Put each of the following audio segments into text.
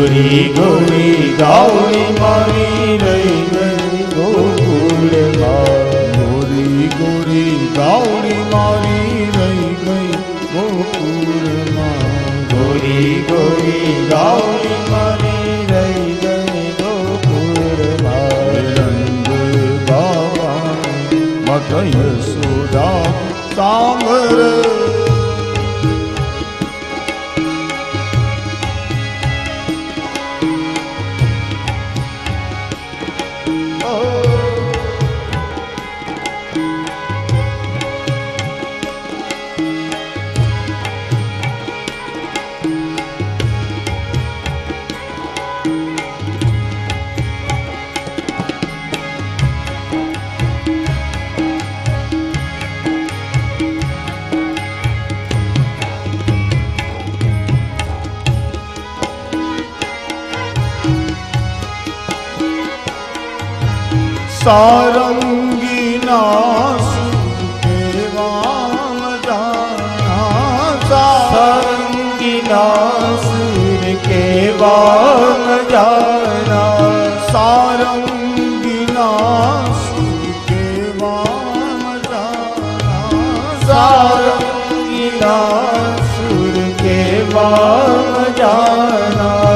ગોરી ગોરી ગાવડી મારી રહી ગઈ ગોકુળમાં. ગોરી ગોરી ગાવડી મારી રહી ગઈ ગોકુળમાં. ગોરી ગોરી ગાવડી મારી રહી ગઈ ગોકુળમાં. નંદ બાબા મત યશોદા સાંભળે. સારંગી નાસ કેવા મજાના. સારંગી નાસુર કેવા મજાના. સારંગી નાસ કેવા મજાના. સારંગી નાસુર કેવા મજાના.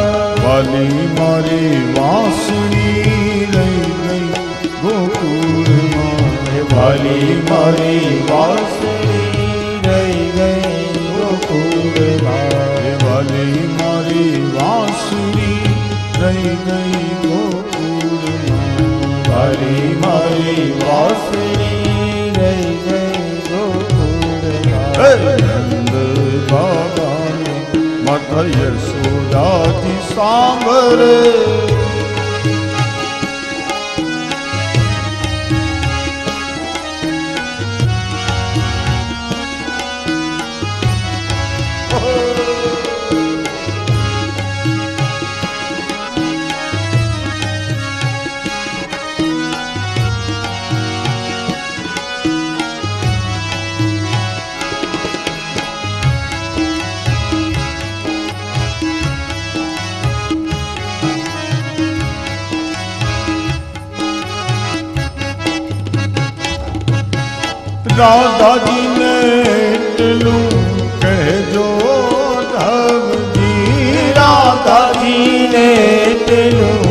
વાલી મારી વાંસળી રહી ગઈ ગોકુળમાં. વાલી મારી વાંસળી રહી ગઈ ગોકુળમાં. વાલી મારી વાંસળી રહી ગઈ ગોકુળમાં. વાલી મારી વાંસળી રહી ગઈ ગોકુળમાં. નંદ બાબાને મત યશોદાજી સાંભળે. રાધાજીને એટલું કહેજો ધવજી. રાધાજીને એટલું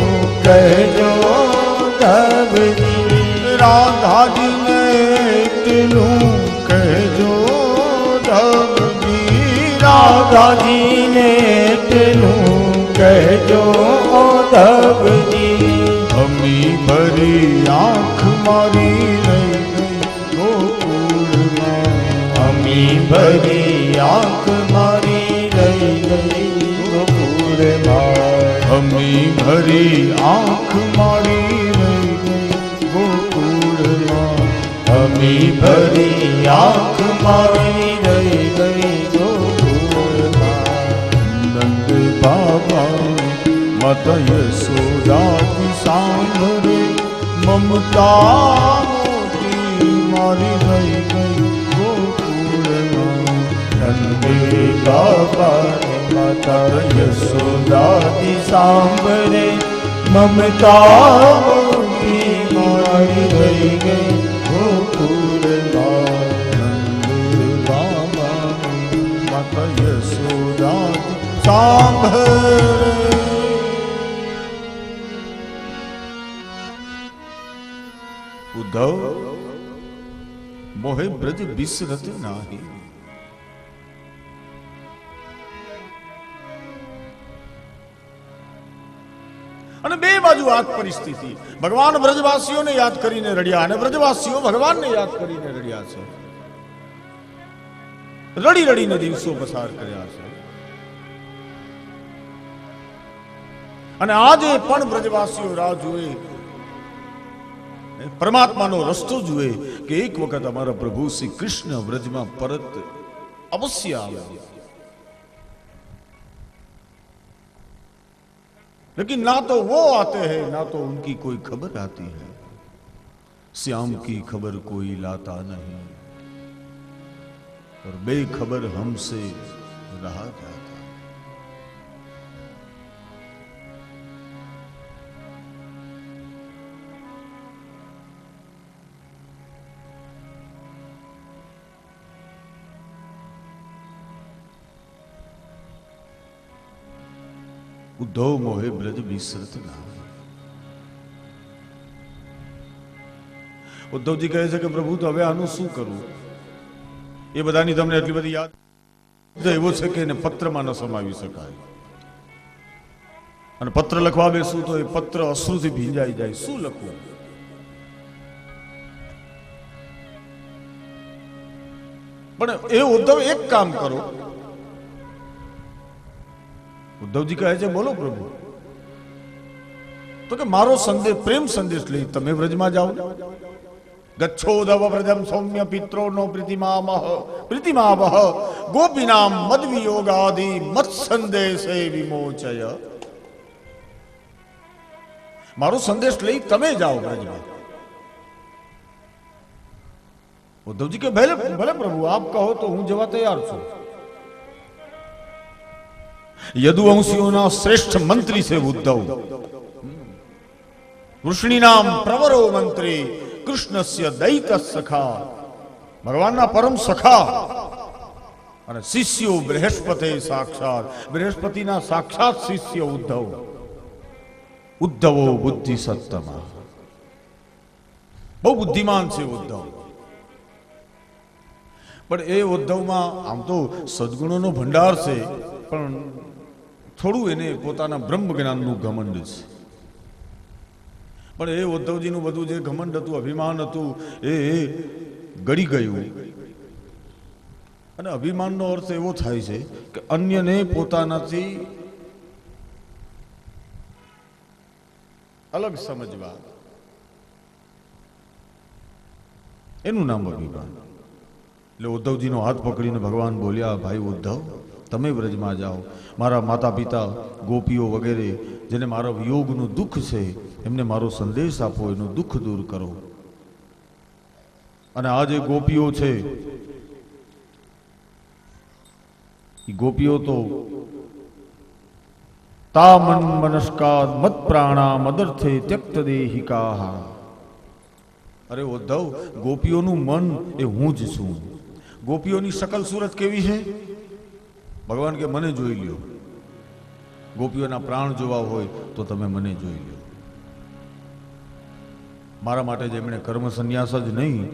કહેજો ધવજી. રાધાજીને એટલું કહેજો ધવજી. રાધાજીને એટલું કહેજો ધવજી. અમી ભરી આંખ મારી રહી ગઈ ગોકુળમાં. અમી ભરી આંખ મારી રહી ગઈ ગોકુળમાં. અમી ભરી આંખ મારી રહી ગઈ ગોકુળમાં. અમી ભરી આંખ મારી રહી ગઈ ગોકુળમાં. નંદ બાબા મત યશોદાજી સાંભળે. મમતા મોટી મારી રહી ગઈ ગોકુળમાં. નંદ બાબાને માતા યશોદાજી સાંભળે. મમતા મોટી મારી રહી ગઈ ગોકુળમાં. નંદ બાબા મત યશોદાજી સાંભળે. ઉદ્ધવ મોહે બ્રજ બિસરત નાહી. અને બે બાજુ આ પરિસ્થિતિ. ભગવાન બ્રજવાસીઓને યાદ કરીને રડ્યા અને બ્રજવાસીઓ ભગવાનને યાદ કરીને રડ્યા છે. રડી રડીને દિવસો પસાર કર્યા છે. અને આજે પણ બ્રજવાસીઓ રાહ જુએ, પરમાત્માનો રસ્તો જુએ કે એક વખત અમારા પ્રભુ શ્રી કૃષ્ણ વ્રજમાં પરત અવશ્ય આવે. लेकिन ना तो वो आते हैं ना तो उनकी कोई खबर आती है. श्याम की खबर कोई लाता नहीं और बेखबर हमसे रहा जाता. ઉદ્ધવ મોહે બ્રજ વિસરત ના. ઉદ્ધવજી કહે છે કે પ્રભુ તો હવે આનું શું કરવું? એ બધાની તમને એટલી બધી યાદ એવો છે કે એને પત્રમાં ન સમાવી શકાય. અને પત્ર લખવા બેસું તો એ પત્ર અશ્રુથી ભીંજાઈ જાય. શું લખવું? પણ એ ઉદ્ધવ એક કામ કરો. ઉદ્ધવજી કહે છે બોલો પ્રભુ. તો કે મારો સંદેશ, પ્રેમ સંદેશ લઈ તમે વ્રજમાં જાઓ. ગચ્છોદવ વ્રજમ સૌમ્ય પિત્રો નો પ્રીતિમાવહ ગોપીનામ મદ વિયોગાદિ મત સંદેશે વિમોચય. મારો સંદેશ લઈ તમે જાઓ વ્રજમાં. ઉદ્ધવજી કે ભલે ભલે પ્રભુ આપ કહો તો હું જવા તૈયાર છું. યદુવંશીઓના શ્રેષ્ઠ મંત્રી છે ઉદ્ધવ. વૃષ્ણિ નામ પ્રવરો મંત્રી કૃષ્ણસ્ય દૈત સખા. ભગવાનના પરમ સખા અને શિષ્યો બૃહસ્પતિ સાક્ષાત. બૃહસ્પતિના સાક્ષાત શિષ્ય ઉદ્ધવ. ઉદ્ધવો બુદ્ધિ સત્તમા. બહુ બુદ્ધિમાન છે ઉદ્ધવ. પણ એ ઉદ્ધવમાં આમ તો સદગુણોનો ભંડાર છે, પણ થોડું એને પોતાના બ્રહ્મ જ્ઞાનનું ઘમંડ છે. પણ એ ઉદ્ધવજીનું બધું જે ઘમંડ હતું, અભિમાન હતું, એ ગળી ગયું. અને અભિમાનનો અર્થ એવો થાય છે કે અન્યને પોતાનાથી અલગ સમજવા, એનું નામ અભિમાન. એટલે ઉદ્ધવજીનો હાથ પકડીને ભગવાન બોલ્યા, ભાઈ ઉદ્ધવ, તમે વ્રજમાં જાઓ. મારા માતા પિતા, ગોપીઓ વગેરે જેને મારા વિયોગનું દુઃખ છે એમને મારો સંદેશ આપો, એનું દુઃખ દૂર કરો. અને આ જે ગોપીઓ છે એ ગોપીઓ તો તા મન મનસ્કા મત પ્રાણા મદર્થે ત્યક્ત દેહિકા. અરે ઉદ્ધવ, ગોપીઓનું મન એ હું જ છું. ગોપીઓની શકલ સુરત કેવી છે? ભગવાન કે મને જોઈ લ્યો. ગોપીઓના પ્રાણ જોવા હોય તો તમે મને જોઈ લ્યો. મારા માટે જેમણે કર્મ સંન્યાસ જ નહીં,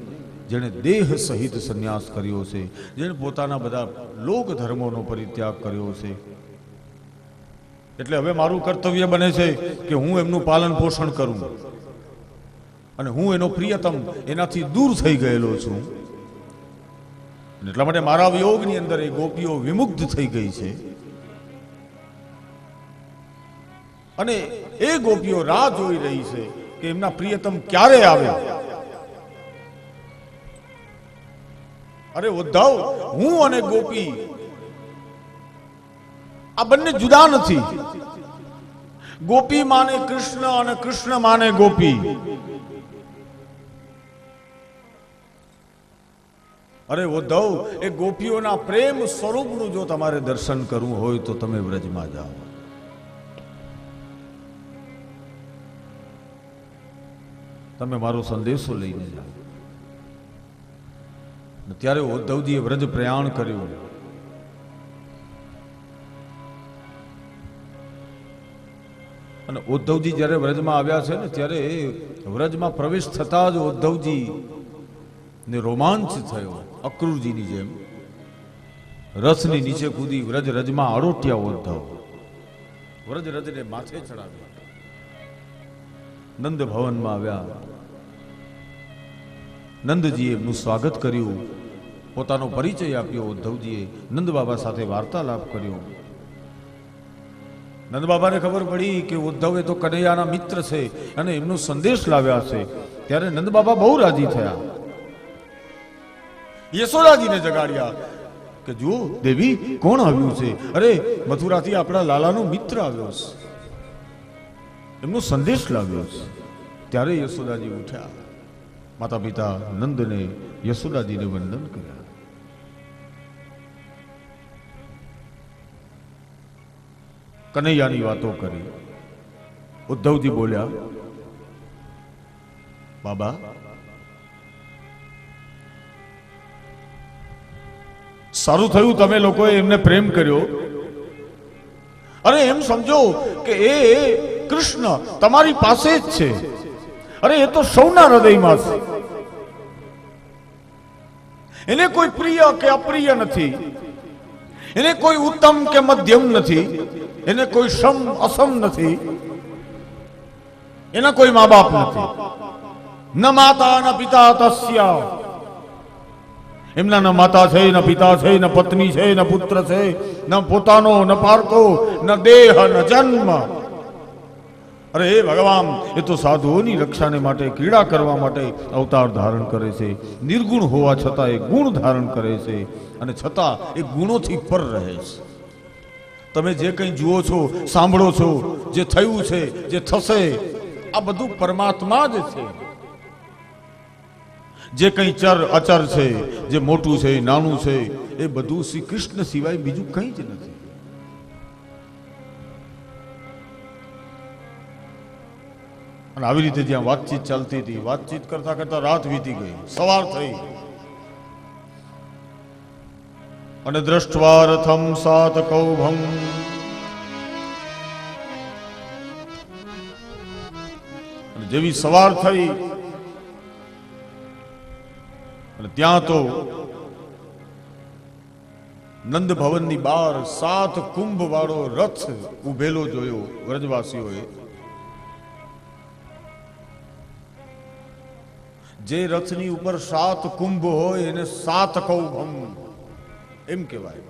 જેણે દેહ સહિત સંન્યાસ કર્યો છે, જેણે પોતાના બધા લોક ધર્મોનો પરિત્યાગ કર્યો છે, એટલે હવે મારું કર્તવ્ય બને છે કે હું એમનું પાલન પોષણ કરું. અને હું એનો પ્રિયતમ, એનાથી દૂર થઈ ગયેલો છું. એટલા માટે મારા વિયોગની અંદર એ ગોપીઓ વિમુગ્ધ થઈ ગઈ છે. અને એ ગોપીઓ રાહ જોઈ રહી છે કે એમના પ્રિયતમ ક્યારે આવે. અરે ઉદ્ધવ, હું અને ગોપી આ બંને જુદા નથી. ગોપી માને કૃષ્ણ અને કૃષ્ણ માને ગોપી. અરે ઉદ્ધવ, એ ગોપીઓના પ્રેમ સ્વરૂપનું જો તમારે દર્શન કરવું હોય તો તમે વ્રજમાં જાઓ. તમે મારો સંદેશો લઈને જાઓ. ત્યારે ઉદ્ધવજીએ વ્રજ પ્રયાણ કર્યું. અને ઉદ્ધવજી જ્યારે વ્રજમાં આવ્યા છે ને, ત્યારે વ્રજમાં પ્રવેશ થતા જ ઉદ્ધવજી ને રોમાંચ થયો. અક્રૂરજીની જેમ રથની નીચે કૂદી વ્રજ રજમાં આરોટ્યા ઉદ્ધવ. વ્રજ રજને માથે ચડાવ્યા. નંદ ભવનમાં આવ્યા. નંદજીએ એમનું સ્વાગત કર્યું. પોતાનો પરિચય આપ્યો. ઉદ્ધવજીએ નંદ બાબા સાથે વાર્તાલાપ કર્યો. નંદ બાબાને ખબર પડી કે ઉદ્ધવ એ તો કનૈયાના મિત્ર છે અને એમનો સંદેશ લાવ્યા છે. ત્યારે નંદ બાબા બહુ રાજી થયા. યશોદાજીને જગાડ્યા કે જુઓ દેવી, કોણ આવ્યું છે? અરે મથુરાથી આપણા લાલાનો મિત્ર આવ્યો છે, એમનો સંદેશ લાવ્યો છે. ત્યારે યશોદાજી ઉઠ્યા. માતા પિતા નંદને યશોદાજીને વંદન કર્યા. કનૈયાની વાતો કરી. ઉદ્ધવજી બોલ્યા, બાબા, સારું થયું તમે લોકોએ એમને પ્રેમ કર્યો. અરે એમ સમજો કે એ કૃષ્ણ તમારી પાસે જ છે. અરે એ તો સૌના હૃદયમાં છે. એને કોઈ પ્રિય કે અપ્રિય નથી, એને કોઈ ઉત્તમ કે મધ્યમ નથી, એને કોઈ સમ અસમ નથી, એના કોઈ મા બાપ નથી. ન માતા ન પિતા તસ્ય, એમના ન માતા છે, ન પિતા છે, ન પત્ની છે, ન પુત્ર છે, ન પોતાનો, ન પારકો, ન દેહ, ન જન્મ. અરે હે ભગવાન, એ તો સાધુઓની રક્ષાને માટે, ક્રીડા કરવા માટે અવતાર ધારણ કરે છે. નિર્ગુણ હોવા છતાં એ ગુણ ધારણ કરે છે, અને છતાં એ ગુણોથી પર રહે છે. તમે જે કંઈ જુઓ છો, સાંભળો છો, જે થયું છે, જે થશે, આ બધું પરમાત્મા જ છે. જે કંઈ ચર અચર છે, જે મોટું છે, નાનું છે, એ બધું શ્રી કૃષ્ણ સિવાય બીજું કંઈ જ નથી. અને આવી રીતે જ્યાં વાતચીત ચાલતી હતી, વાતચીત કરતા કરતા રાત વીતી ગઈ, સવાર થઈ. અને દ્રષ્ટવા રથમ સાત કૌભમ, અને જેવી સવાર થઈ અને ત્યાં તો નંદ ભવનની બહાર 7 કુંભ વાળો રથ ઉભેલો જોયો વ્રજવાસીઓએ. જે રથની ઉપર 7 કુંભ હોય એને 7 કૌભમ એમ કહેવાય.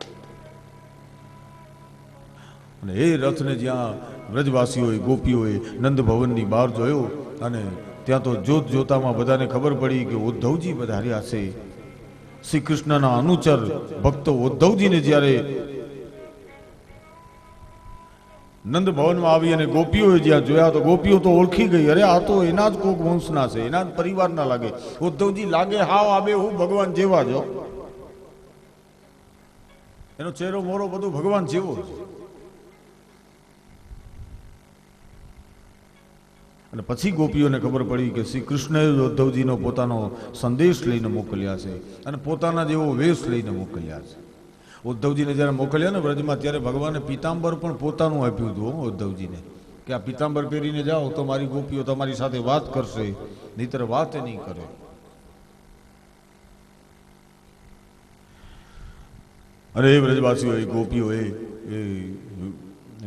અને એ રથને જ્યાં વ્રજવાસીઓએ, ગોપીઓએ નંદ ભવનની બહાર જોયો, અને ત્યાં તો જોત જોતામાં બધાને ખબર પડી કે ઉદ્ધવજી પધાર્યા છે. શ્રી કૃષ્ણના અનુચર ભક્તો ઉદ્ધવજીને જ્યારે નંદ ભવનમાં આવી અને ગોપીઓએ જ્યાં જોયા તો ગોપીઓ તો ઓળખી ગઈ. અરે આ તો એના જ કોક વંશના છે, એના જ પરિવારના લાગે. ઉદ્ધવજી લાગે હાવ આબે હું ભગવાન જેવા જો, એનો ચહેરો મોરો બધું ભગવાન જેવો છે. અને પછી ગોપીઓને ખબર પડી કે શ્રી કૃષ્ણએ ઉદ્ધવજીનો પોતાનો સંદેશ લઈને મોકલ્યા છે, અને પોતાના જેવો વેશ લઈને મોકલ્યા છે. ઉદ્ધવજીને જ્યારે મોકલ્યા ને વ્રજમાં, ત્યારે ભગવાને પીતાંબર પણ પોતાનું આપ્યું હતું ઉદ્ધવજીને, કે આ પીતાંબર પહેરીને જાઓ તો મારી ગોપીઓ તમારી સાથે વાત કરશે, નહીતર વાત નહીં કરે. અરે એ વ્રજવાસીઓએ, ગોપીઓએ એ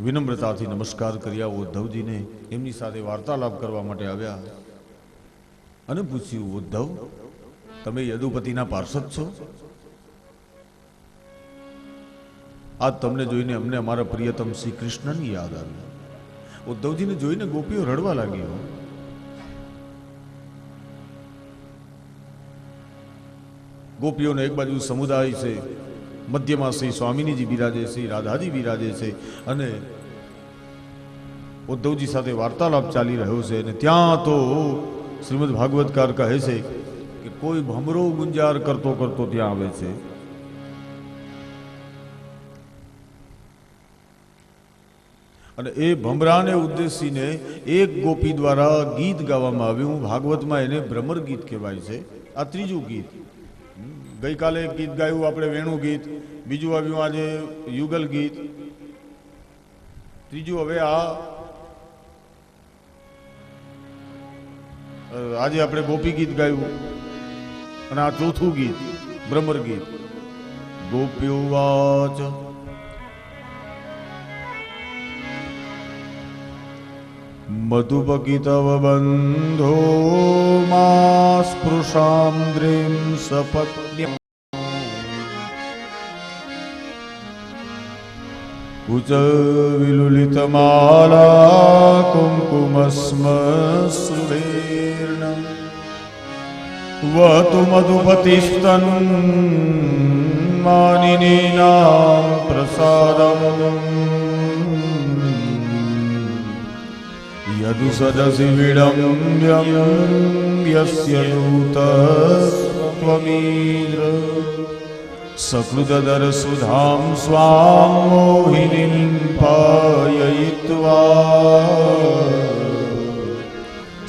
વિનમ્રતાથી નમસ્કાર કર્યા ઉદ્ધવજીને. એમની સાથે વાર્તાલાપ કરવા માટે આવ્યા અને પૂછ્યું, ઉદ્ધવ, તમે યદુપતિના પાર્ષદ છો? આજ તમને જોઈને અમને અમારા પ્રિયતમ શ્રી કૃષ્ણની યાદ આવી. ઉદ્ધવજીને જોઈને ગોપીઓ રડવા લાગી. ગોપીઓને એક બાજુ સમુદાય છે, મધ્યમાં શ્રી સ્વામિનીજી બિરાજે, શ્રી રાધાજી બિરાજે છે, અને ઉદ્ધવજી સાથે વાર્તાલાપ ચાલી રહ્યો છે. અને ત્યાં તો શ્રીમદ ભાગવતકાર કહે છે કે કોઈ ભમરો ગુંજાર કરતો કરતો ત્યાં આવે છે. અને એ ભમરાને ઉદ્દેશીને એક ગોપી દ્વારા ગીત ગાવામાં આવ્યું. ભાગવતમાં એને ભ્રમર ગીત કહેવાય છે. આ ત્રીજું ગીત. ગઈકાલે એક ગીત ગાયું આપણે, વેણુ ગીત. બીજું આવ્યું આજે યુગલ ગીત. ત્રીજું હવે આજે આપણે ગોપી ગીત ગાયું, અને આ ચોથું ગીત ભ્રમર ગીત. ગોપ્યો વાચ મધુપકિતવ બંધો મા સ્પૃશામ્દ્રીમ સપત્ન્યમ ઉચ વિલુલિતમાલા કુંકુમસ્મશ્રુભેર્ણ વતુ મધુપતિસ્તન માનિનીનાં પ્રસાદમ યદુ સદસી વિડમ્બ્યમ યસ્ય દૂતસ્ત્વમીદ્ર સકૃદદર સુધામ સ્વામ મોહિનીં પાયયિત્વા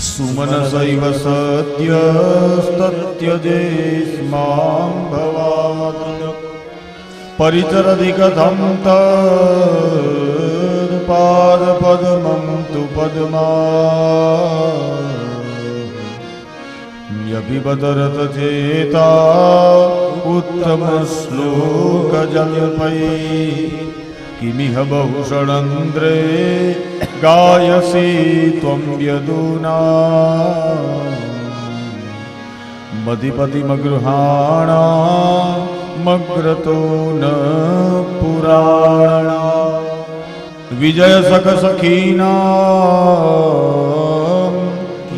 સુમનસૈવ સત્યસ્તત્યજેસ્માં ભવાત પરિચરધિ કથં તદ્ પદ્મં તુ પદ્મા યપિબતરત ચેતા ઉત્તમ શ્લોક જલ્પૈ કિમિહ બહુષણંદ્રે ગાયસી ત્વં યદુના મધિપતિમગૃહાણા મગ્રતો ન પુરાણા વિજય સખ સખીના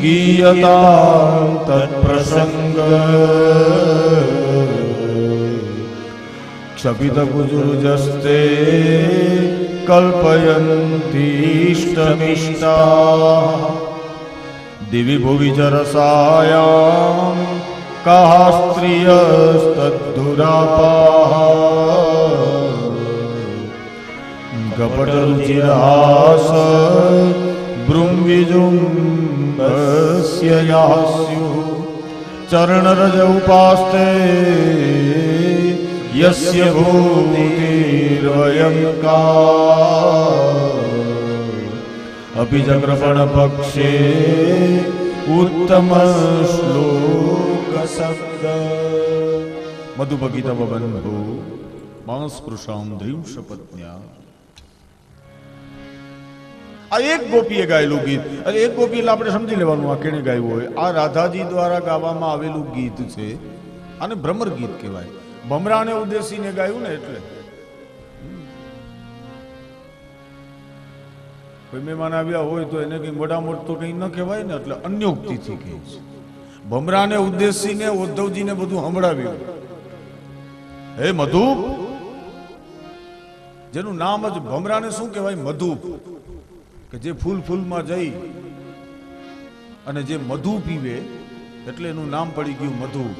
ગીયતા તત્પ્રસંગ ક્ષપિત કુજુર્જસ્તે કલ્પયન્તિષ્ટમિષ્ટા દિવિ ભુવિ ચ રસાયામ કાહ સ્ત્રિયસ્તદ્ધુરાપાઃ કપટરુચિરહાસ ભૃંવિજુમ્બસ્ય યાસ્યુઃ ચરણરજ ઉપાસ્તે યસ્ય ભૂતિર્વયં અપિ ચક્રપણ પક્ષે ઉત્તમ શ્લોક શબ્દ મધુભગીતવ બંધુ માંસ્પૃશામ દ્રીંશપત્ન્યા. આ એક ગોપીએ ગાયેલું ગીત. અને એક ગોપી એટલે આપણે સમજી લેવાનું આ કેણે ગાયું હોય. આ રાધાજી દ્વારા ગાવામાં આવેલું ગીત છે. આને ભ્રમર ગીત કહેવાય. ભમરાને ઉદ્દેશીને ગાયું ને એટલે. કોઈ મહેમાન આવ્યા હોય તો એને કઈ મોટા મોટ તો કઈ ન કહેવાય ને, એટલે અન્યોક્તિથી કહે છે. ભમરાને ઉદ્દેશીને ઉદ્ધવજીને બધું સંભળાવ્યું. હે મધુપ, જેનું નામ જ ભમરાને શું કહેવાય? મધુપ. કે જે ફૂલ ફૂલમાં જઈ અને જે મધુ પીવે એટલે એનું નામ પડી ગયું મધુપ.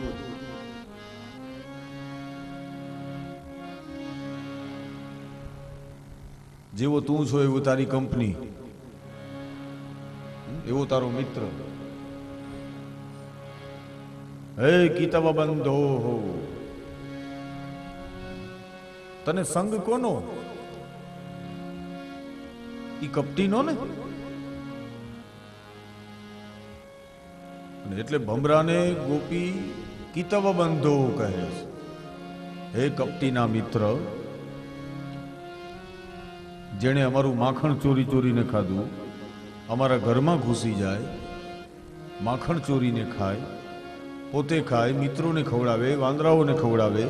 જેવો તું છો એવું તારી કંપની, એવો તારો મિત્ર. હે કીતવ બંધો, તને સંગ કોનો? ઈ કપટીનો ને. એટલે ભમરાને ગોપી કીતવ બંધો કહે છે. હે કપટીના મિત્ર, જેણે અમારું માખણ ચોરી ચોરીને ખાધું, અમારા ઘરમાં ઘૂસી જાય, માખણ ચોરીને ખાય, પોતે ખાય, મિત્રોને ખવડાવે, વાંદરાઓને ખવડાવે,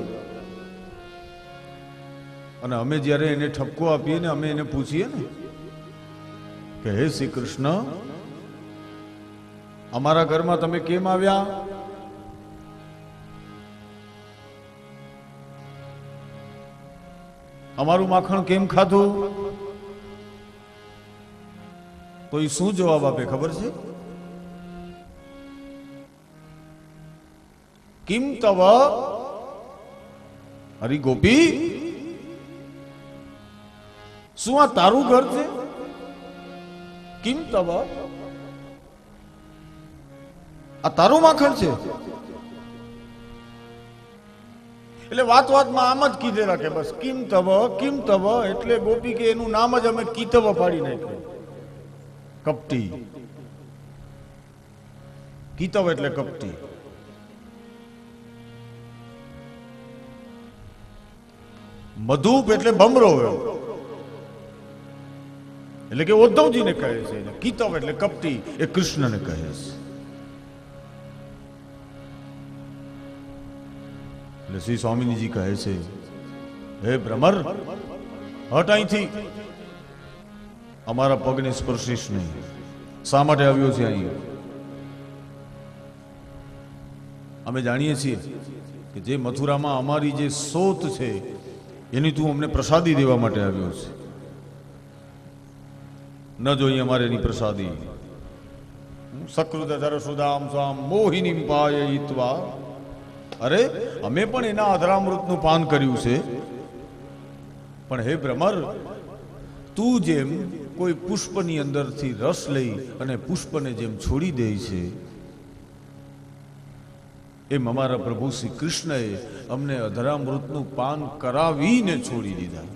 અને અમે જ્યારે એને ઠપકો આપીએ ને, અમે એને પૂછીએ ને કે હે શ્રી કૃષ્ણ, અમારા ઘરમાં તમે કેમ આવ્યા? અમારું માખણ કેમ ખાધું? તો એ શું જવાબ આપે ખબર છે? કિમ તવ હરી ગોપી, શું આ તારું ઘર છે? કિમ તવ, આ તારું માખણ છે? એટલે વાત વાતમાં આમ જ કીધેલા કે બસ કિમ તવ, કિમ તવ. એટલે ગોપી કે એનું નામ જ અમે કીતવ પાડી નાખ્યું. કપટી. કીતવ એટલે કપટી. મધુપ એટલે ભમરો, એટલે કે ઉદ્ધવજીને કહે છે. કીતવ એટલે કપટી, એ કૃષ્ણને કહે છે. એટલે શ્રી સ્વામીજી કહે છે, હે ભ્રમર, હટ અહીંથી, અમારા પગને સ્પર્શીશ નહીં. શા માટે આવ્યો છે અહીં? અમે જાણીએ છીએ કે જે મથુરામાં અમારી જે સોત છે એની તું અમને પ્રસાદી દેવા માટે આવ્યો છે. ન જોઈએ અમારે એની પ્રસાદી. સકૃત ધરસુદામ સ્વામ મોહિની પાયયિત્વા. અરે અમે પણ એના અધરામૃતનું પાન કર્યું છે. પણ હે ભ્રમર, તું જેમ કોઈ પુષ્પની અંદરથી રસ લઈ અને પુષ્પને જેમ છોડી દે છે, એમ અમારા પ્રભુ શ્રી કૃષ્ણએ અમને અધરામૃતનું પાન કરાવીને છોડી દીધા.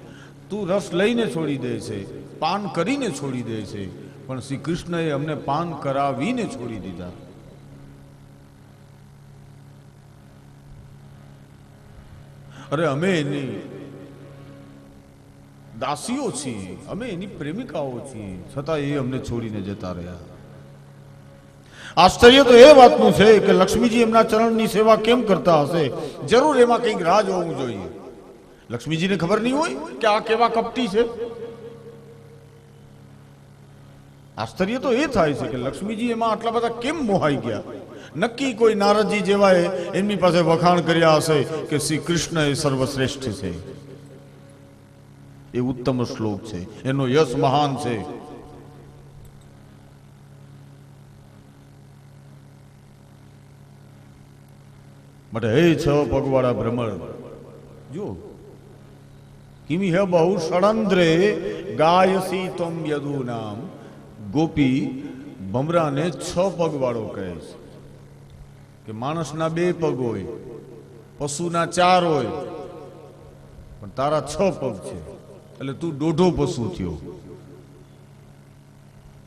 તું રસ લઈને છોડી દે છે, પાન કરીને છોડી દે છે, પણ શ્રી કૃષ્ણએ અમને પાન કરાવીને છોડી દીધા. અરે અમે એની દાસીઓ છીએ, અમે એની પ્રેમિકાઓ છીએ, છતાં એ અમને છોડીને જતા રહ્યા. આશ્ચર્ય તો એ વાતનું છે કે લક્ષ્મીજી એમના ચરણની સેવા કેમ કરતા હશે? જરૂર એમાં કંઈક રાજ હોવું જોઈએ. લક્ષ્મીજીને ખબર નહીં હોય કે આ કેવા કપટી છે? આશ્ચર્ય તો એ થાય છે કે લક્ષ્મીજી એમાં આટલા બધા કેમ મોહાઈ ગયા? નક્કી કોઈ નારદજી જેવાએ એમની પાસે વખાણ કર્યા હશે કે શ્રી કૃષ્ણ એ સર્વશ્રેષ્ઠ છે, એ ઉત્તમ શ્લોક છે, એનો યશ મહાન છે. માટે હે છ પગવાળા ભ્રમર, જો કિમી હે બહુ ષડંદ્રે ગાયસી તમ યદુ નામ. ગોપી ભમરાને છ પગવાળો કહે છે કે માણસના 2 પગ હોય, પશુના 4 હોય, પણ તારા 6 પગ છે, એટલે તું દોઢો પશુ થયો.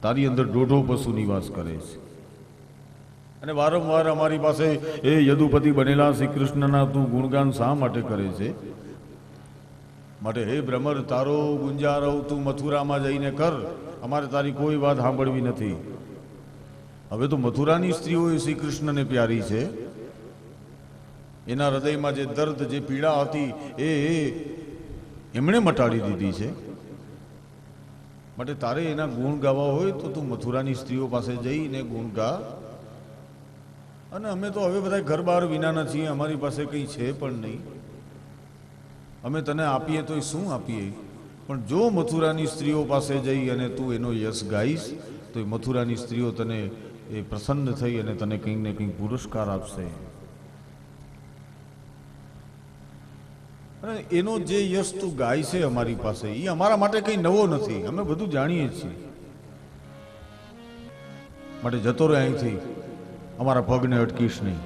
તારી અંદર દોઢો પશુ નિવાસ કરે છે. અને વારંવાર અમારી પાસે એ યદુપતિ બનેલા શ્રી કૃષ્ણના તું ગુણગાન શા માટે કરે છે? માટે હે ભ્રમર, તારો ગુંજારવ તું મથુરામાં જઈને કર, અમારે તારી કોઈ વાત સાંભળવી નથી. હવે તો મથુરાની સ્ત્રીઓ શ્રી કૃષ્ણને પ્યારી છે. એના હૃદયમાં જે દર્દ, જે પીડા હતી એ એમણે મટાડી દીધી છે. માટે તારે એના ગુણ ગાવા હોય તો તું મથુરાની સ્ત્રીઓ પાસે જઈને ગુણ ગા. અને અમે તો હવે બધા ઘર બહાર વિનાના છીએ, અમારી પાસે કંઈ છે પણ નહીં. અમે તને આપીએ તો શું આપીએ? પણ જો મથુરાની સ્ત્રીઓ પાસે જઈ અને તું એનો યશ ગાઈશ તો એ મથુરાની સ્ત્રીઓ તને એ પ્રસન્ન થઈ અને તને કંઈક ને કંઈક પુરસ્કાર આપશે. અને એનો જે યશ તું ગાય છે અમારી પાસે, એ અમારા માટે કંઈ નવો નથી, અમે બધું જાણીએ છીએ. માટે જતો રહે અહીંથી, અમારા પગને અટકીશ નહીં.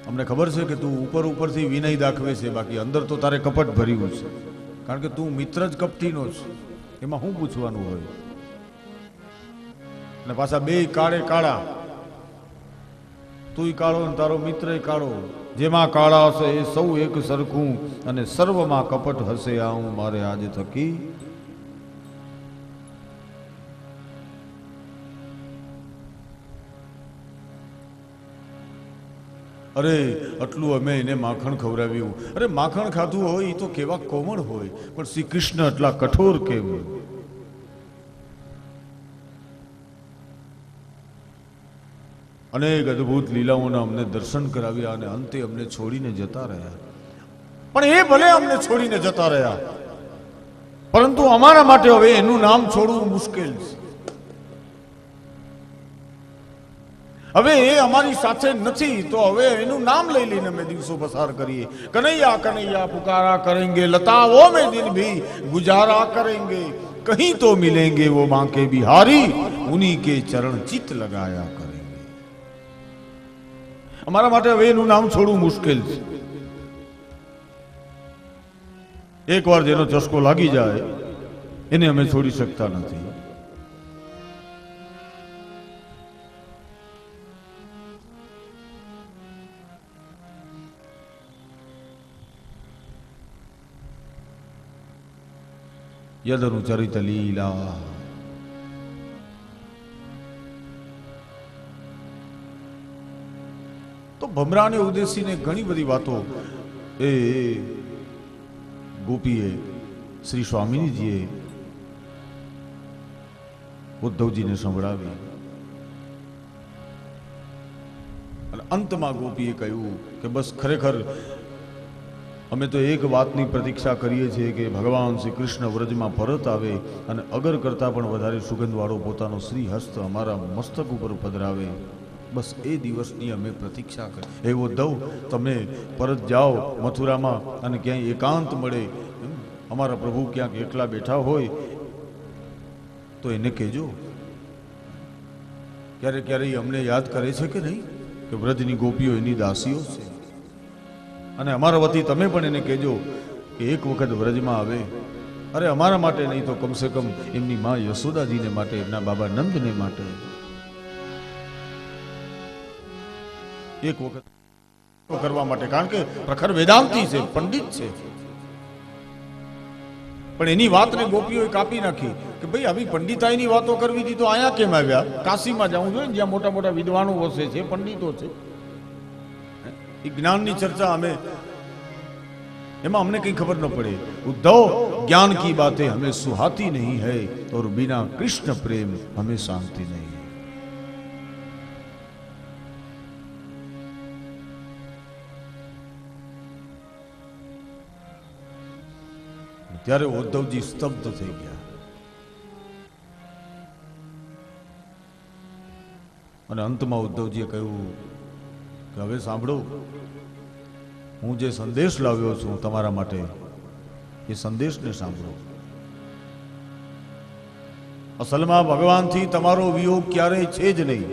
અમને ખબર છે કે તું ઉપરથી વિનય દાખવે છે, બાકી અંદર તો તારે કપટ ભર્યું છે. કારણ કે તું મિત્ર જ કપટીનો છે, એમાં શું પૂછવાનું હોય? અને પાછા 2 કાળે કાળા, તુંય કાળો અને તારો મિત્રય કાળો. જેમાં કાળા હશે એ સૌ એક સરખું, અને સર્વમાં કપટ હશે આવું મારે આજે થકી. અરે આટલું અમે એને માખણ ખવડાવ્યું. અરે માખણ ખાધું હોય એ તો કેવા કોમળ હોય, પણ શ્રી કૃષ્ણ આટલા કઠોર કેમ? અનેક અદ્ભુત લીલાઓના અમને દર્શન કરાવ્યા અને અંતે અમને છોડીને જતા રહ્યા. પણ એ ભલે અમને છોડીને જતા રહ્યા, પરંતુ અમારા માટે હવે એનું નામ છોડવું મુશ્કેલ છે. હવે એ અમારી સાથે નથી તો હવે એનું નામ લઈ લઈને અમે દિવસો પસાર કરીએ. કનૈયા કનૈયા પુકારા કરેંગે, લતાઓ મેં દિન ભી ગુજારા કરેંગે, કहीं तो मिलेंगे वो मां के बिहारी, उन्हीं के चरण चित लगाया करेंगे. અમારા માટે હવે એનું નામ છોડવું મુશ્કેલ છે. એકવાર જેનો ચસ્કો લાગી જાય એને અમે છોડી શકતા નથી. યદનુચરિત લીલા. તો ભમરાને ઉદ્દેશીને ઘણી બધી વાતો એ ગોપીએ, શ્રી સ્વામિનીજીએ ઉદ્ધવજીને સંભળાવી. અને અંતમાં ગોપીએ કહ્યું કે બસ ખરેખર અમે તો એક વાતની પ્રતીક્ષા કરીએ છીએ કે ભગવાન શ્રી કૃષ્ણ વ્રજમાં પરત આવે અને અગર કરતાં પણ વધારે સુગંધવાળો પોતાનો શ્રી હસ્ત અમારા મસ્તક ઉપર પધરાવે. બસ એ દિવસની અમે પ્રતીક્ષા કરી. હે ઉદ્ધવ, તમે પરત જાઓ મથુરામાં અને ક્યાંય એકાંત મળે, અમારા પ્રભુ ક્યાંક એકલા બેઠા હોય તો એને કહેજો. ક્યારે ક્યારેય અમને યાદ કરે છે કે નહીં કે વ્રજની ગોપીઓ એની દાસીઓ છે? અને અમારા વતી તમે પણ એને કહેજો કે એક વખત વ્રજમાં આવે, અરે અમારા માટે નહીં તો કમસે કમ એમની માં યશોદાજીને માટે, એમના બાબા નંદને માટે એક વખત કરવા માટે, કારણ કે પ્રખર વેદાંતી છે, પંડિત છે. પણ એની વાતને ગોપીઓએ કાપી નાખી કે ભાઈ આવી પંડિતાઈની વાતો કરવી હતી તો અહીંયા કેમ આવ્યા? કાશીમાં જવું જોઈએ જ્યાં મોટા મોટા વિદ્વાનો વસે છે, પંડિતો છે. એ જ્ઞાનની ચર્ચા અમે એમાં અમને કઈ ખબર ન પડે. ઉદ્ધવ, જ્ઞાન કી બાतें हमें सुहाती नहीं है और बिना कृष्ण प्रेम हमें शांति नहीं. ત્યારે ઉદ્ધવજી સ્તબ્ધ થઈ ગયા અને અંતમાં ઉદ્ધવજીએ કહ્યું કે હવે સાંભળો, હું જે સંદેશ લાવ્યો છું તમારા માટે, એ સંદેશને સાંભળો. અસલમાં ભગવાનથી તમારો વિયોગ ક્યારેય છે જ નહીં.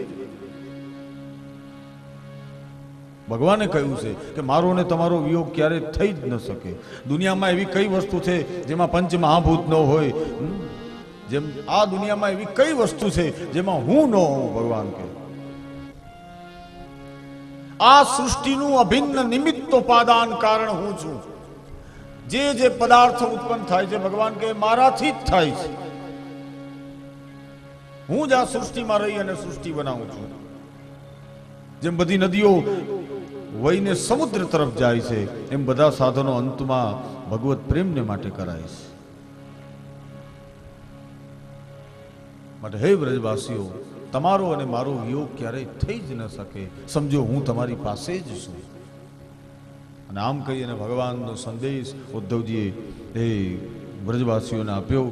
ભગવાને કહ્યું છે કે મારો ને તમારો વિયોગ ક્યારે થઈ જ ન શકે. દુનિયામાં એવી કઈ વસ્તુ છે જેમાં પંચ મહાભૂત ન હોય? જેમ આ દુનિયામાં એવી કઈ વસ્તુ છે જેમાં હું ન હોઉં? ભગવાન કહે આ સૃષ્ટિનું અભિન્ન નિમિત્તોપાદાન કારણ હું છું. જે પદાર્થ ઉત્પન્ન થાય છે ભગવાન કહે મારાથી જ થાય છે. હું જ આ સૃષ્ટિમાં રહી અને સૃષ્ટિ બનાવું છું. જેમ બધી નદીઓ વહીને સમુદ્ર તરફ જાય છે, એમ બધા સાધનો અંતમાં ભગવત પ્રેમને માટે કરાય છે. માટે હે વ્રજવાસીઓ, તમારો અને મારો વિયોગ ક્યારેય થઈ જ ન શકે. સમજો હું તમારી પાસે જ છું. અને આમ કહી અને ભગવાનનો સંદેશ ઉદ્ધવજીએ એ વ્રજવાસીઓને આપ્યો.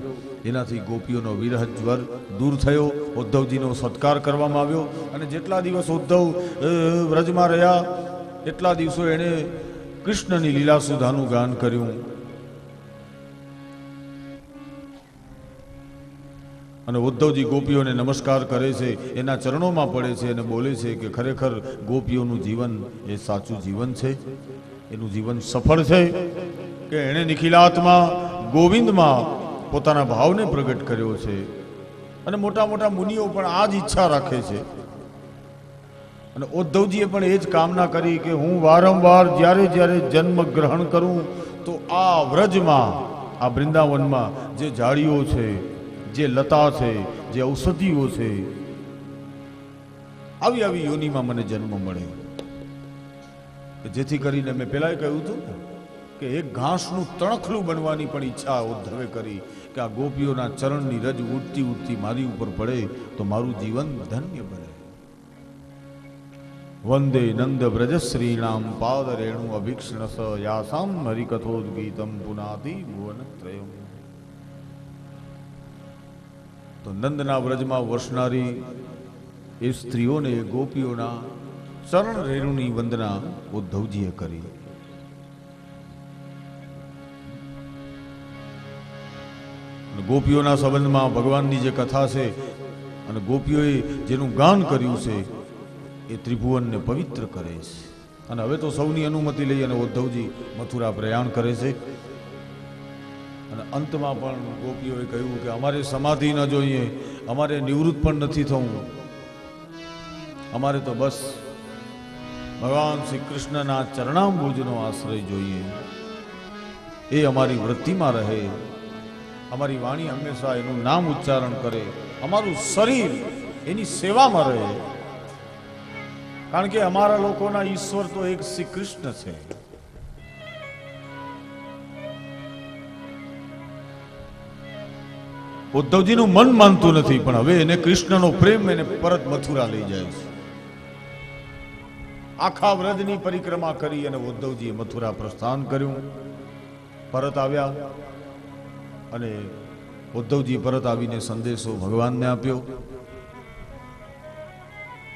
એનાથી ગોપીઓનો વિરહ જ્વર દૂર થયો. ઉદ્ધવજીનો સત્કાર કરવામાં આવ્યો અને જેટલા દિવસ ઉદ્ધવ વ્રજમાં રહ્યા એટલા દિવસો એણે કૃષ્ણની લીલા સુધાનું ગાન કર્યું. અને ઉદ્ધવજી ગોપીઓને નમસ્કાર કરે છે, એના ચરણોમાં પડે છે અને બોલે છે કે ખરેખર ગોપીઓનું જીવન એ સાચું જીવન છે, એનું જીવન સફળ છે કે એણે નિખિલાત્મા ગોવિંદમાં પોતાના ભાવને પ્રગટ કર્યો છે. અને મોટા મોટા મુનિઓ પણ આ જ ઈચ્છા રાખે છે. અને ઉદ્ધવજીએ પણ એ જ કામના કરી કે હું વારંવાર જ્યારે જ્યારે જન્મ ગ્રહણ કરું તો આ વ્રજમાં, આ વૃંદાવનમાં જે ઝાડીઓ છે, જે લતા છે, જે ઔષધિઓ છે, આવી આવી યોનિમાં મને જન્મ મળે. જેથી કરીને મેં પહેલાં કહ્યું હતું કે એક ઘાસનું તણખલું બનવાની પણ ઈચ્છા ઉદ્ધવે કરી કે આ ગોપીઓના ચરણની રજ ઉડતી ઉડતી મારી ઉપર પડે તો મારું જીવન ધન્ય બને. વંદે નંદ વ્રજશ્રીણામ પાદ રેણુ અભિક્ષણસ યાસામ હરિકથોદ્ગીતમ પુનાતિ ભુવનત્રયમ. તો નંદના વ્રજમાં વસનારી એ સ્ત્રીઓને, ગોપીઓના ચરણ રેણુની વંદના ઉદ્ધવજીએ કરી. ગોપીઓના સંબંધમાં ભગવાનની જે કથા છે અને ગોપીઓએ જેનું ગાન કર્યું છે એ ત્રિભુવનને પવિત્ર કરે છે. અને હવે તો સૌની અનુમતિ લઈ અને ઉદ્ધવજી મથુરા પ્રયાણ કરે છે. અને અંતમાં પણ ગોપીઓએ કહ્યું કે અમારે સમાધિ ન જોઈએ, અમારે નિવૃત્ત પણ નથી થવું, અમારે તો બસ ભગવાન શ્રી કૃષ્ણના ચરણાંબુજનો આશ્રય જોઈએ. એ અમારી વૃત્તિમાં રહે, અમારી વાણી હંમેશા એનું નામ ઉચ્ચારણ કરે, અમારું શરીર એની સેવામાં રહે. કારણ કે અમારા લોકોના ઈશ્વર તો એક શ્રી કૃષ્ણ છે. ઉદ્ધવજીનું મન માનતું નથી, પણ હવે એને કૃષ્ણનો પ્રેમ એને પરત મથુરા લઈ જાય છે. આખા વ્રજની પરિક્રમા કરી અને ઉદ્ધવજીએ મથુરા પ્રસ્થાન કર્યું. પરત આવ્યા અને ઉદ્ધવજી પરત આવીને સંદેશો ભગવાનને આપ્યો.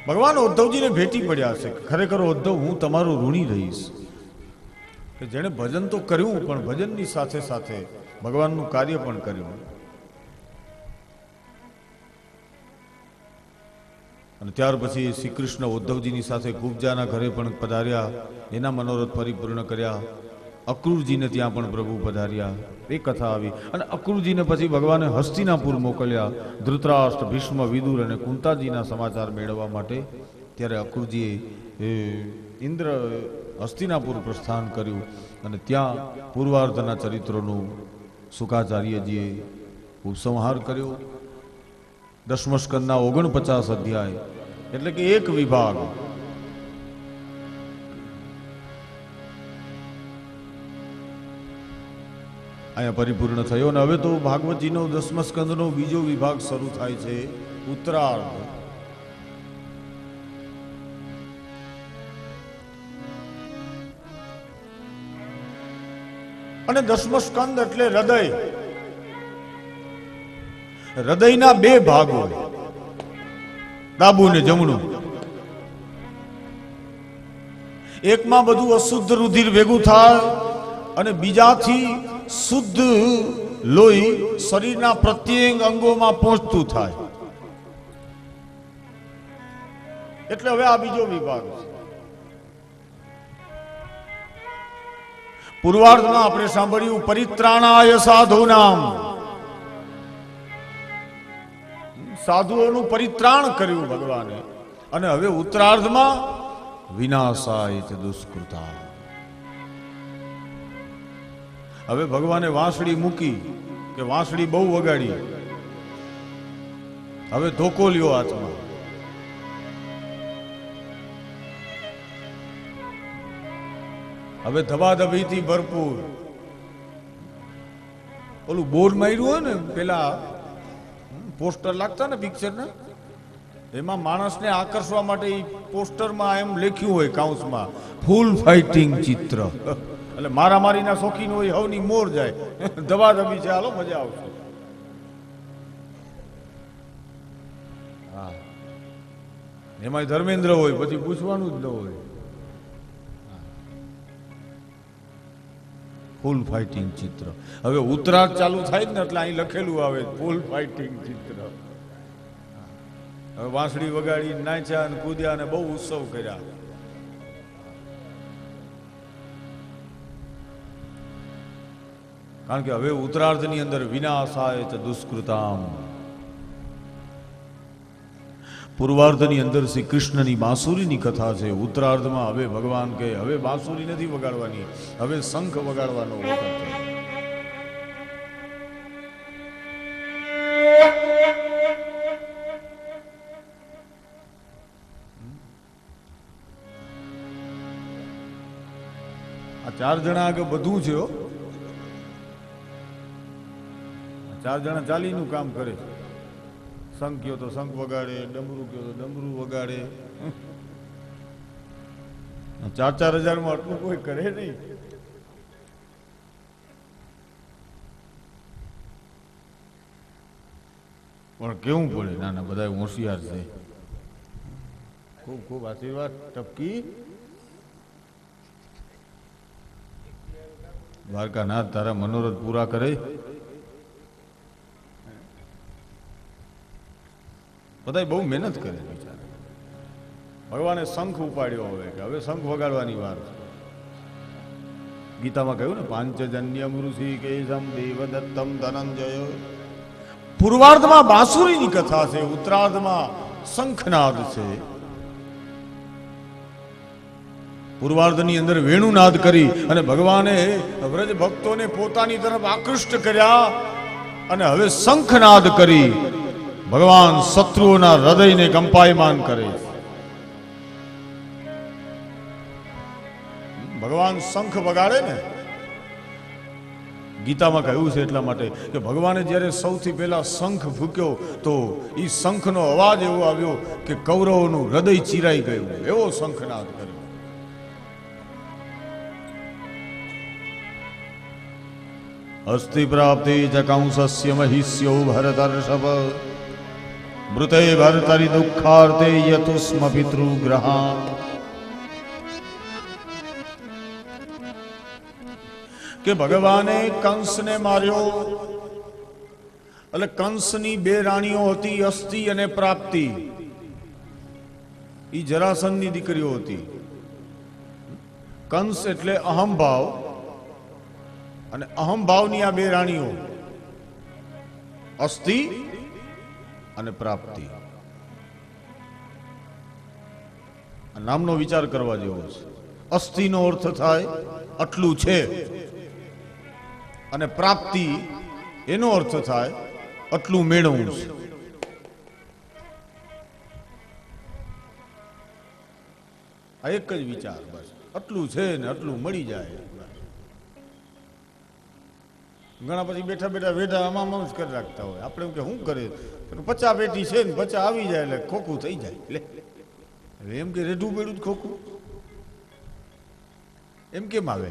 ભગવાન ઉદ્ધવજીને ભેટી પડ્યા છે. ખરેખર ઉદ્ધવ, હું તમારો ઋણી રહીશ કે જેણે ભજન તો કર્યું પણ ભજનની સાથે સાથે ભગવાનનું કાર્ય પણ કર્યું. અને ત્યાર પછી શ્રી કૃષ્ણ ઉદ્ધવજીની સાથે કુબજાના ઘરે પણ પધાર્યા, એના મનોરથ પરિપૂર્ણ કર્યા. અક્રૂરજીને ત્યાં પણ પ્રભુ પધાર્યા, એ કથા આવી. અને અક્રૂરજીને પછી ભગવાને હસ્તિનાપુર મોકલ્યા ધૃતરાષ્ટ્ર, ભીષ્મ, વિદુર અને કુંતાજીના સમાચાર મેળવવા માટે. ત્યારે અક્રૂરજીએ ઇન્દ્ર હસ્તિનાપુર પ્રસ્થાન કર્યું અને ત્યાં પૂર્વાર્ધના ચરિત્રોનું શુકાચાર્યજીએ ઉપસંહાર કર્યો. દશમસ્કંદના 49 અધ્યાય એટલે કે એક વિભાગ. અહીંયા પરિપૂર્ણ થયો અને હવે તો ભાગવતજીનો દશમસ્કંદનો બીજો વિભાગ શરૂ થાય છે, ઉત્તરાર્ધ. અને દશમસ્કંદ એટલે હૃદય. હૃદયના બે ભાગો, ડાબું ને જમણું. એકમાં બધું અશુદ્ધ રુધિર ભેગું થાય અને બીજાથી શુદ્ધ લોહી શરીરના પ્રત્યેક અંગોમાં પહોંચતું થાય. એટલે હવે આ બીજો વિભાગ છે. પૂર્વાર્ધમાં આપણે સાંભળ્યું પરિત્રાણાય સાધુનામ, સાધુઓનું પરિત્રાણ કર્યું ભગવાને. અને હવે ઉત્તરાર્ધમાં વિનાશાય ચ દુષ્કૃતા. હવે ભગવાને વાંસળી મૂકી કે વાંસળી બહુ વગાડી, હવે ધોકો લ્યો હાથમાં. હવે ધબાધબીથી ભરપૂર. ઓલું બોર્ડ માર્યું હોય ને, પેલા પોસ્ટર લાગતા ને પિક્ચરના, એમાં માણસને આકર્ષવા માટે પોસ્ટરમાં એમ લખ્યું હોય કાઉન્સમાં, ફૂલ ફાઇટિંગ ચિત્ર. એટલે મારામારીના શોખીન હોય, હવની મોર જાય, ધબાધબી છે, હાલો મજા આવશે. હા, એમાં ધર્મેન્દ્ર હોય, પછી પૂછવાનું જ ન હોય. ફૂલ ફાઇટિંગ ચિત્ર. હવે ઉત્તરાર્ધ ચાલુ થાય ને એટલે અહીં લખેલું આવે ફૂલ ફાઇટિંગ ચિત્ર. હવે વાંસળી વગાડી, નાચ્યા અને કૂદ્યા અને બહુ ઉત્સવ કર્યા. કારણ કે હવે ઉત્તરાર્ધની અંદર વિનાશાય ચ દુષ્કૃતામ. પૂર્વાર્ધની અંદર શ્રી કૃષ્ણની બાંસુરીની કથા છે. ઉત્તરાર્ધમાં હવે ભગવાન કહે હવે બાંસુરી નથી વગાડવાની, હવે શંખ વગાડવાનો વખત છે. આ 4 જણા આગળ બધું છે. 4 જણા ચાલીનું કામ કરે છે. શંખ કયો તો શંખ વગાડે, ડમરું કયો તો ડમરું વગાડે. 4-4 હજારમાં આટલું કોઈ કરે નહીં. પણ કેવું પડે, ના ના બધા હોશિયાર છે. ખૂબ ખૂબ આશીર્વાદ. ટપકી દ્વારકાનાથ તારા મનોરથ પૂરા કરે. બધા બહુ મહેનત કરે બિચારા. ભગવાને શંખ ઉપાડ્યો હવે કે હવે શંખ વગાડવાની વાર છે. ગીતામાં કહ્યું ને, પાંચજન્યમ ઋષિ કેશમ દેવદત્તમ ધનંજય. પૂર્વાર્ધમાં બાંસુરીની કથા છે, ઉત્તરાર્ધમાં શંખનાદ છે. પૂર્વાર્ધની અંદર વેણુનાદ કરી અને ભગવાને વ્રજ ભક્તોને પોતાની તરફ આકૃષ્ટ કર્યા. અને હવે શંખનાદ કરી ભગવાન શત્રુઓના હૃદયને કંપાયમાન કરે. ભગવાન શંખ વગાડે ને, ગીતામાં કહ્યું છે એટલા માટે કે ભગવાને જ્યારે સૌથી પહેલા શંખ ફૂક્યો તો એ શંખનો અવાજ એવો આવ્યો કે કૌરવોનું હૃદય ચીરાઈ ગયું. એવો શંખનાદ કર્યો. અસ્તિ પ્રાપ્તિ ચ કંસસ્ય મહિષ્યો ભરતર્ષભ મૃતે ભર્તરી દુઃખાર્તે યતુસ્મ પિતૃગ્રહા. કે ભગવાને કંસને માર્યો. એટલે કંસની 2 રાણીઓ હતી, અસ્તિ અને પ્રાપ્તિ. એ જરાસંધની દીકરીઓ હતી. કંસ એટલે અહંભાવ અને અહમભાવની આ બે રાણીઓ, અસ્થિ અને પ્રાપ્તિ. આ નામનો વિચાર કરવા જેવો છે. અસ્થિનો અર્થ થાય આટલું છે, અને પ્રાપ્તિ એનો અર્થ થાય આટલું મેળવવું છે. આ એક જ વિચાર, બસ આટલું છે ને આટલું મળી જાય. ઘણા પછી બેઠા બેઠા વેઢા આમાં જ કરી રાખતા હોય. આપણે એમ કે શું કરે, 50 પેટી છે ને 50 આવી જાય એટલે ખોખું થઈ જાય. એટલે એમ કે રેઢું બેડું જ ખોખું એમ કેમ આવે?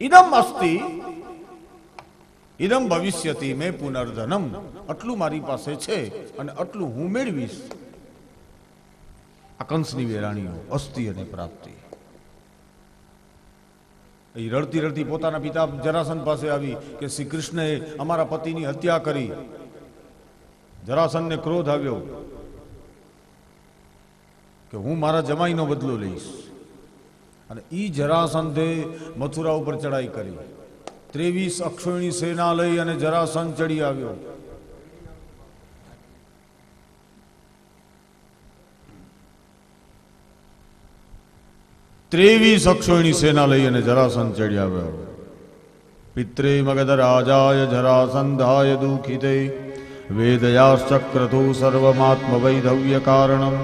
ઇદમ અસ્તિ ઇદમ ભવિષ્યતિ મે પુનર્ધનમ. આટલું મારી પાસે છે અને આટલું હું મેળવીશ. આ કંસની બે રાણીઓ, અસ્થિ અને પ્રાપ્તિ. એ રડતી રડતી પોતાના પિતા જરાસંધ પાસે આવી કે શ્રી કૃષ્ણએ અમારા પતિની હત્યા કરી. જરાસંધને ક્રોધ આવ્યો કે હું મારા જમાઈનો બદલો લઈશ. અને ઈ જરાસંધે મથુરા ઉપર ચડાઈ કરી. 23 અક્ષોહિણી સેના લઈ અને જરાસંધ ચડી આવ્યો. અક્ષોહિણી સેના લઈ અને જરાસંધ ચડી આવ્યો. પિત્રે મગધ રાજાય જરાસંધાય દુઃખિતે વેદયાશ્ચક્રતુ સર્વમાત્મ વૈધવ્ય કારણમ.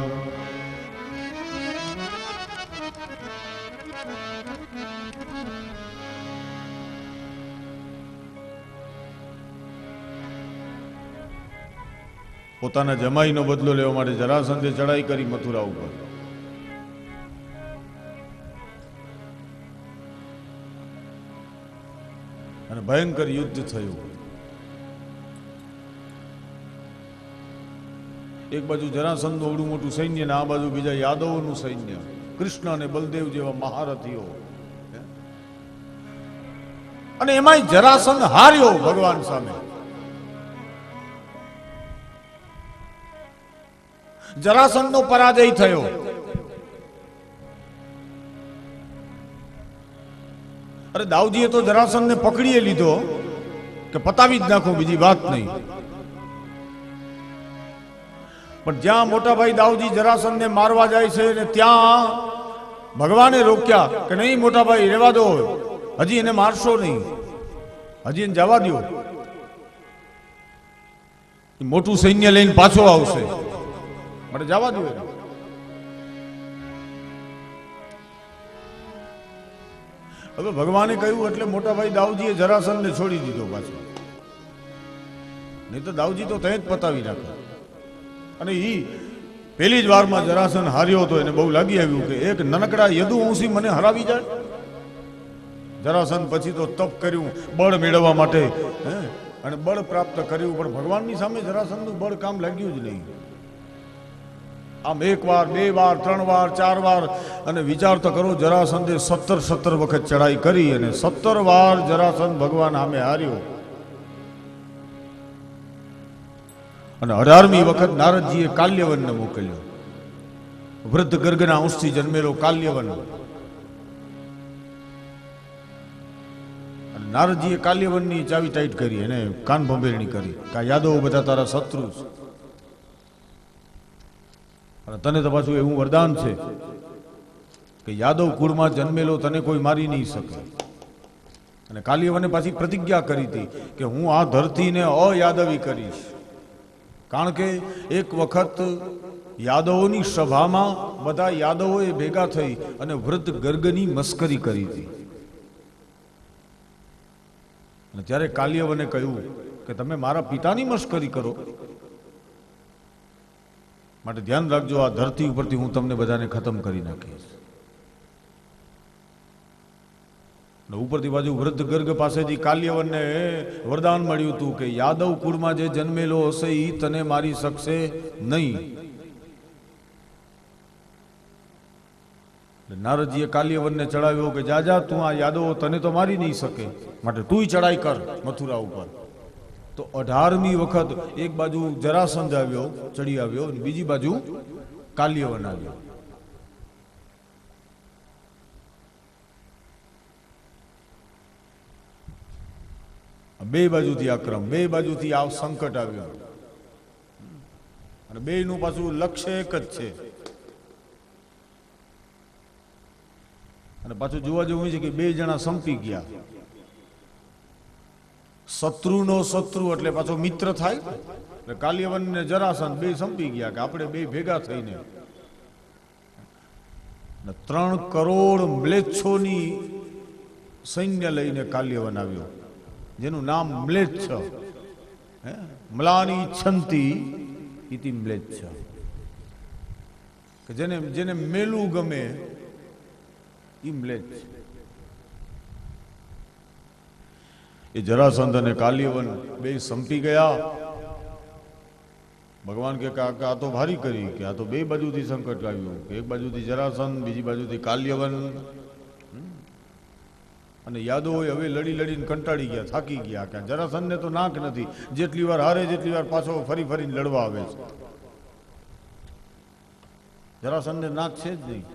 પોતાના જમાઈનો બદલો લેવા માટે જરાસંધે ચડાઈ કરી મથુરા ઉપર. અને ભયંકર યુદ્ધ થયું. એક બાજુ જરાસંધનું અવડું મોટું સૈન્ય ને આ બાજુ બીજા યાદવોનું સૈન્ય. કૃષ્ણ અને બલદેવ જેવા મહારથીઓ. અને એમાંય જરાસંધ હાર્યો ભગવાન સામે. જરાસંધનો પરાજય થયો. અરે દાઉજીએ તો જરાસંધને પકડીએ લીધો કે પતાવી જ નાખો, બીજી વાત નહીં. પણ જ્યાં મોટા ભાઈ દાઉજી જરાસંધને મારવા જાય છે ને ત્યાં ભગવાને રોક્યા કે નહીં મોટા ભાઈ, રહેવા દો, હજી એને મારશો નહીં, હજી એને જવા દો. મોટું સૈન્ય લઈને પાછો આવશે, માટે જવા દો. હવે ભગવાને કહ્યું એટલે મોટા ભાઈ દાઉજીએ જરાસંધને છોડી દીધો પાછો. નહીં તો દાઉજી તો ત્યાં જ પતાવી નાખે. અને ઈ પહેલી જ વારમાં જરાસંધ હાર્યો હતો. એને બહુ લાગી આવ્યું કે એક નનકડા યદુવંશી મને હરાવી જાય. જરાસંધ પછી તો તપ કર્યું બળ મેળવવા માટે, અને બળ પ્રાપ્ત કર્યું. પણ ભગવાનની સામે જરાસંધનું બળ કામ લાગ્યું જ નહીં. આમ 1 વાર 2 વાર 3 વાર 4 વાર અને વિચાર તો કરો, જરાસંધે 17 વખત ચડાઈ કરી અને 17 વાર જરાસંધ ભગવાન સામે હાર્યો. અને 18મી વખત નારદજીએ કાલ્યવનને મોકલ્યો. વૃદ્ધ ગર્ગના અંશથી જન્મેલો કાલ્યવન. અને નારદજીએ કાલ્યવનની ચાવી ટાઈટ કરી, એને કાન ભંભેરણી કરી કે આ યાદવો બધા તારા શત્રુ છે. અને તને તો પાછું એવું વરદાન છે કે યાદવ કુળમાં જન્મેલો તને કોઈ મારી નહીં શકે. અને કાલ્યવને પાછી પ્રતિજ્ઞા કરી હતી કે હું આ ધરતીને અયાદવી કરીશ. કારણ કે એક વખત યાદવોની સભામાં બધા યાદવોએ ભેગા થઈ અને વૃદ્ધ ગર્ગની મસ્કરી કરી હતી. અને ત્યારે કાલ્યવને કહ્યું કે તમે મારા પિતાની મસ્કરી કરો, માટે ધ્યાન રાખજો, આ ધરતી ઉપરથી હું તમને બધાને ખતમ કરી નાખીશ. ઉપરથી બાજુ વૃદ્ધ ગર્ગ પાસેથી કાલ્યવનને વરદાન મળ્યું હતું કે યાદવ કુળમાં જે જન્મેલો હશે એ તને મારી શકશે નહીં. નારદજીએ કાલ્યવનને ચડાવ્યો કે જા તું આ યાદવો તને તો મારી નહીં શકે, માટે તુંય ચડાઈ કર મથુરા ઉપર. તો 18મી વખત એક બાજુ જરાસંધ આવ્યો, ચડી આવ્યો, અને બીજી બાજુ કાલ્યવન આવ્યો. બે બાજુથી આક્રમ, બે બાજુથી આ સંકટ આવ્યું અને બેયનું પાછું લક્ષ્ય એક જ છે. અને પાછું જોવા જેવું છે કે બે જણા સંપી ગયા. શત્રુનો શત્રુ એટલે પાછો મિત્ર થાય. એટલે કાલ્યવન ને જરાસંધ બે સંપી ગયા કે આપણે બે ભેગા થઈને 3 કરોડ મ્લેચ્છોની સૈન્ય લઈને કાલ્યવન આવ્યો, જેનું નામ મ્લેચ્છ. મ્લાની છંતી ઇતિ મ્લેચ્છ, કે જેને મેલું ગમે ઈ મ્લેચ્છ. એ જરાસંધ અને કાલ્યવન બે સંપી ગયા. ભગવાન કે આ તો ભારી કરી કે આ તો બે બાજુથી સંકટ આવ્યું, કે એક બાજુથી જરાસંધ, બીજી બાજુથી કાલ્યવન. અને યાદવો હવે લડી લડીને કંટાળી ગયા, થાકી ગયા કે જરાસંધને તો નાક નથી, જેટલી વાર હારે જેટલી વાર પાછો ફરી ફરીને લડવા આવે છે. જરાસંધને નાક છે જ નહીં.